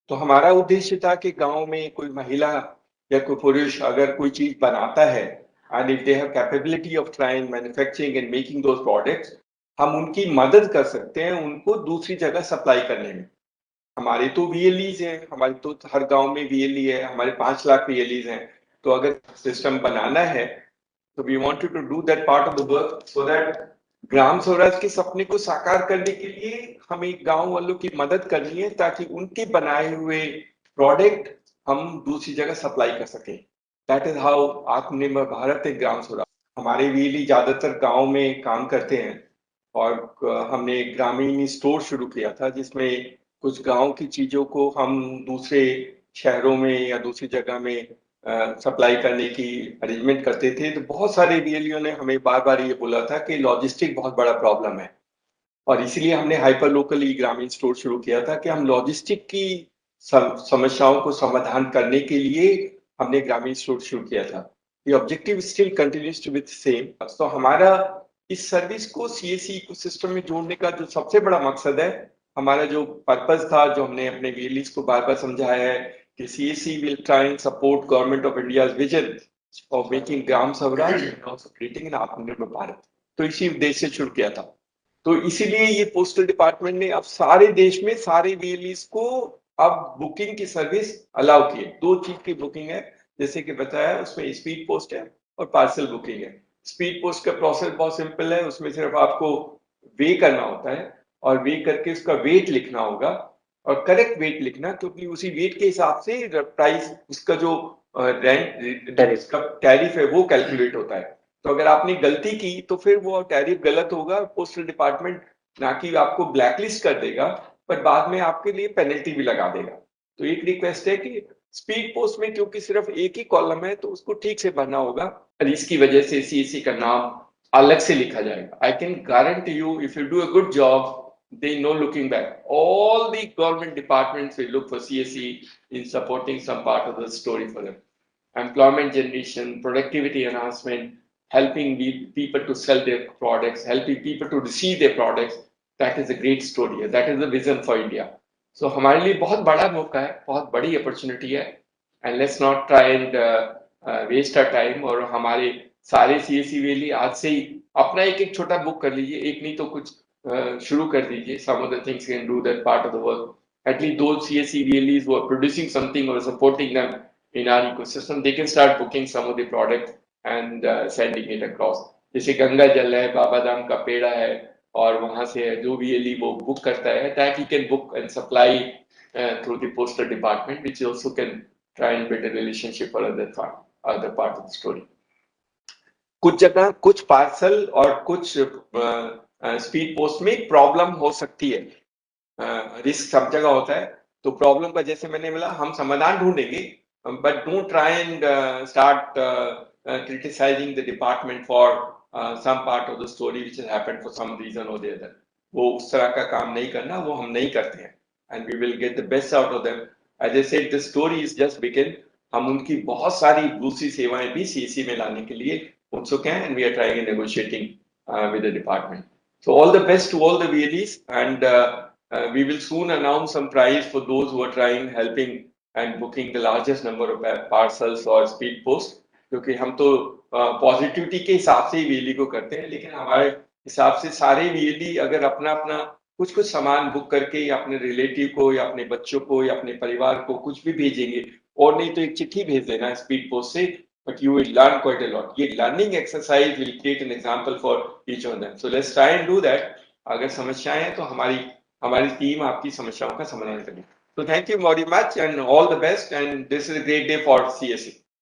तो हमारा उद्देश्य था कि गांव में कोई महिला या कोई पुरुष अगर कोई चीज बनाता है and if they have capability of trying manufacturing and making those products, हम उनकी मदद कर सकते हैं उनको दूसरी जगह सप्लाई करने में। हमारे तो वीएलईज हैं, हमारे तो हर गांव में वीएलई है, हमारे 5 लाख वीएलईज हैं। तो अगर सिस्टम बनाना है तो we wanted to do that part of the work so that Gram Swaraj के सपने को साकार करने के लिए हमें गांव वालों की मदद करनी है ताकि उनके बनाए हुए प्रोडक्ट हम दूसरी जगह सप्लाई कर सकें। दैट इज हाउ आत्मनिर्भर भारत है ग्राम स्वराज। हमारे वीएलई ज्यादातर गांव में काम करते हैं और हमने ग्रामीण स्टोर शुरू किया था जिसमें कुछ गांव की चीजों को हम दूसरे शहरों में या दूसरी जगह में सप्लाई करने की अरेंजमेंट करते थे। तो बहुत सारे वीएलईओ ने हमें बार बार ये बोला था कि लॉजिस्टिक बहुत बड़ा प्रॉब्लम है और इसीलिए हमने हाइपर लोकल ई ग्रामीण स्टोर शुरू किया था कि हम लॉजिस्टिक की समस्याओं को समाधान करने के लिए हमने ग्रामीण स्टोर शुरू किया था। The objective still continues to be the same। तो हमारा इस सर्विस को सीएससी इकोसिस्टम में जोड़ने का जो सबसे बड़ा मकसद है, हमारा जो पर्पस था, जो हमने अपने वीएलईज को बार बार समझाया है कि CSC will try and support government of India's vision of making Gram Swaraj and also creating an आत्मनिर्भर भारत। तो इसी उद्देश्य से शुरू किया था। तो इसीलिए ये पोस्टल डिपार्टमेंट ने अब सारे देश में सारे वीएलईज को अब बुकिंग की सर्विस अलाउ की है। 2 चीज की बुकिंग है, जैसे कि बताया, उसमें स्पीड पोस्ट है और पार्सल बुकिंग है। स्पीड पोस्ट का प्रोसेस बहुत सिंपल है, उसमें सिर्फ आपको वे करना होता है और वे करके उसका वेट लिखना होगा और करेक्ट वेट लिखना, क्योंकि उसी वेट के हिसाब से प्राइस, उसका जो रेंट इसका टैरिफ है वो कैलकुलेट होता है। तो अगर आपने गलती की तो फिर वो टैरिफ गलत होगा, पोस्टल डिपार्टमेंट ना कि आपको ब्लैकलिस्ट कर देगा पर बाद में आपके लिए पेनल्टी भी लगा देगा। तो एक रिक्वेस्ट है कि स्पीड पोस्ट में क्योंकि सिर्फ एक ही कॉलम है तो उसको ठीक से भरना होगा और इसकी वजह से सीएससी का नाम अलग से लिखा जाएगा। I can guarantee you if you do a good job, they no looking back, all the government departments will look for CSE in supporting some part of the story for them. Employment generation, productivity enhancement, helping people to sell their products, helping people to receive their products, that is a great story, that is the vision for India. So हमारे लिए बहुत बड़ा मौका है, बहुत बड़ी opportunity है and let's not try and waste our time। और हमारे सारे सीएससी वेली आज से ही अपना एक छोटा बुक कर लीजिए, एक नहीं तो कुछ शुरू कर दीजिए। Some of the things can do that part of the work. At least those CSC VLEs who are producing something or supporting them in our ecosystem, they can start booking some of the product and sending it across। जैसे गंगा जल है, बाबा धाम का पेड़ा है और वहां से जो VLE वो बुक करता है, that he can book and supply through the postal department, which also can try and build a relationship for other part of the story। कुछ जगह कुछ पार्सल और कुछ स्पीड पोस्ट में प्रॉब्लम हो सकती है, रिस्क सब जगह होता है। तो प्रॉब्लम का जैसे मैंने बोला हम समाधान ढूंढेंगे, but don't try and start criticising the department for some part of the story which has happened for some reason और द अदर। वो उस तरह का काम नहीं करना, वो हम नहीं करते हैं and we will get the best out of them. As I said, the story is just begin. हम उनकी बहुत सारी दूसरी सेवाएं भी सीएससी में लाने के लिए उत्सुक हैं and we are trying and negotiating with the department। So all the best to all the VLEs and we will soon announce some prize for those who are trying, helping and booking the largest number of parcels or speed post। क्योंकि हम तो positivity के हिसाब से ही VLE को करते हैं, लेकिन हमारे हिसाब से सारे VLE अगर अपना अपना कुछ कुछ सामान बुक करके या अपने रिलेटिव को या अपने बच्चों को या अपने परिवार को कुछ भी भेजेंगे, और नहीं तो एक चिट्ठी भेज देना स्पीड पोस्ट से, but you will learn quite a lot। ये learning exercise will create an example for each of them। So let's try and do that। अगर समस्याएं हैं तो हमारी टीम आपकी समस्याओं का समाधान करेगी। So thank you very much and all the best and this is a great day for CSE।